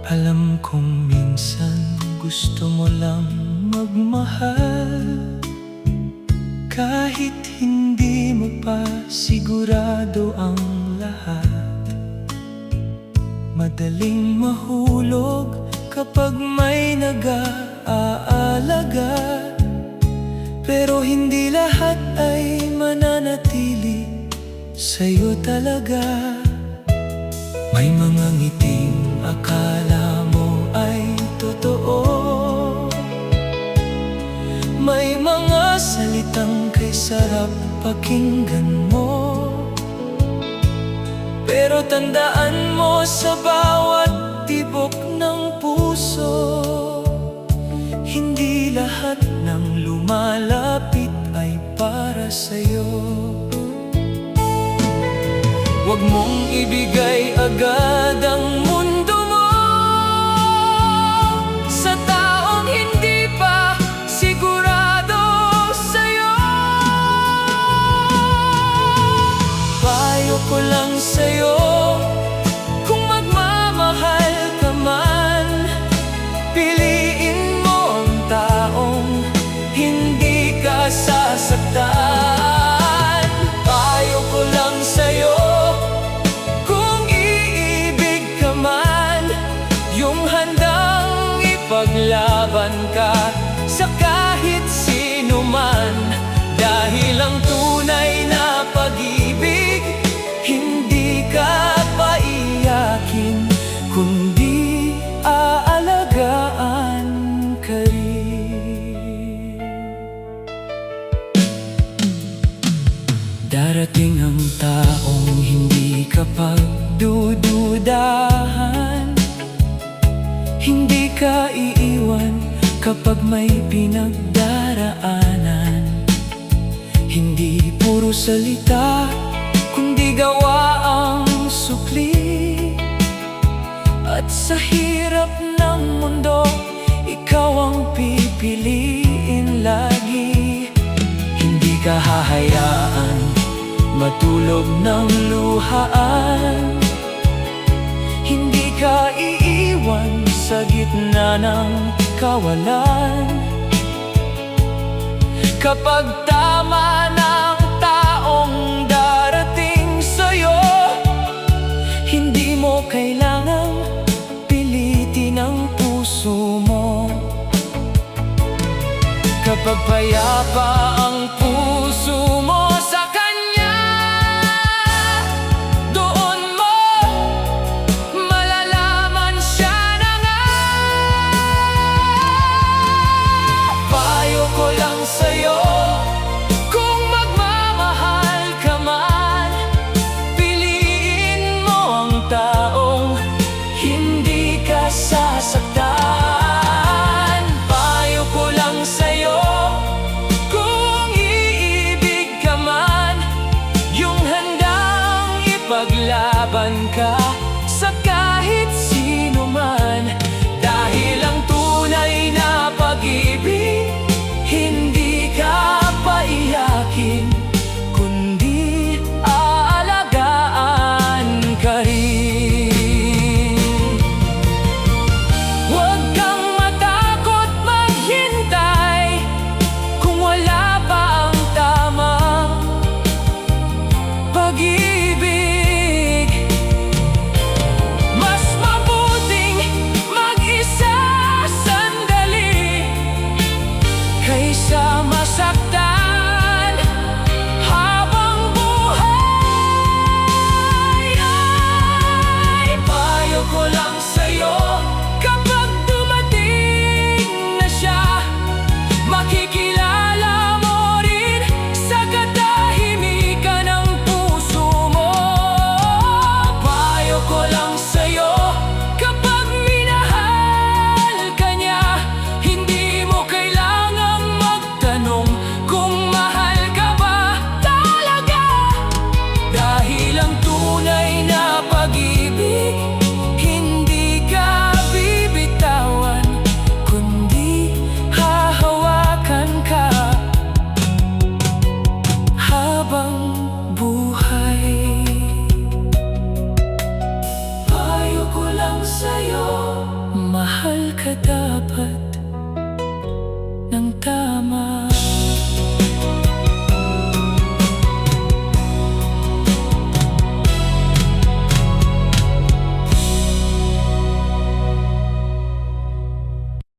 Alam kong minsan gusto mo lang magmahal, kahit hindi mo pa sigurado ang lahat. Madaling mahulog kapag may nag-aalaga, pero hindi lahat ay mananatili sa'yo talaga. May mga ngiting akala mo ay totoo, may mga salitang kay sarap pakinggan mo, pero tandaan mo sa bawat tibok ng puso, hindi lahat ng lumalapit ay para sa'yo. Huwag mong ibigay agad ang mundo mo sa taong hindi pa sigurado sa'yo. Payo ko lang sa'yo, kung magmamahal ka man, piliin mo ang taong hindi ka sasaktan. Payo ko lang sa'yo, paglaban ka sa kahit sino man, dahil ang tunay na pag-ibig hindi ka paiyakin, kundi aalagaan ka rin. Darating ang taong hindi ka pagdududahan, hindi ka iiwan kapag may pinagdaraanan. Hindi puro salita, kundi gawa ang sukli. At sa hirap ng mundo, ikaw ang pipiliin lagi. Hindi ka hahayaan matulog ng luhaan, hindi ka iiwan sa gitna ng kawalan. Kapag tama ng taong darating sa'yo, hindi mo kailangang pilitin ang puso mo. Kapag payapa ang puso mo sa kanya, doon mo malalaman siya na nga. Payo ko lang sa'yo, kung magmamahal ka man, piliin mo ang taong hindi ka sasaktan. Payo ko lang sa'yo, kung iibig ka man, yung handang ipaglaban ka sa kahit sino man, dahil ang tunay na pag-ibig hindi ka paiyakin, kundi aalagaan ka rin. Wow! kadapat ng tama.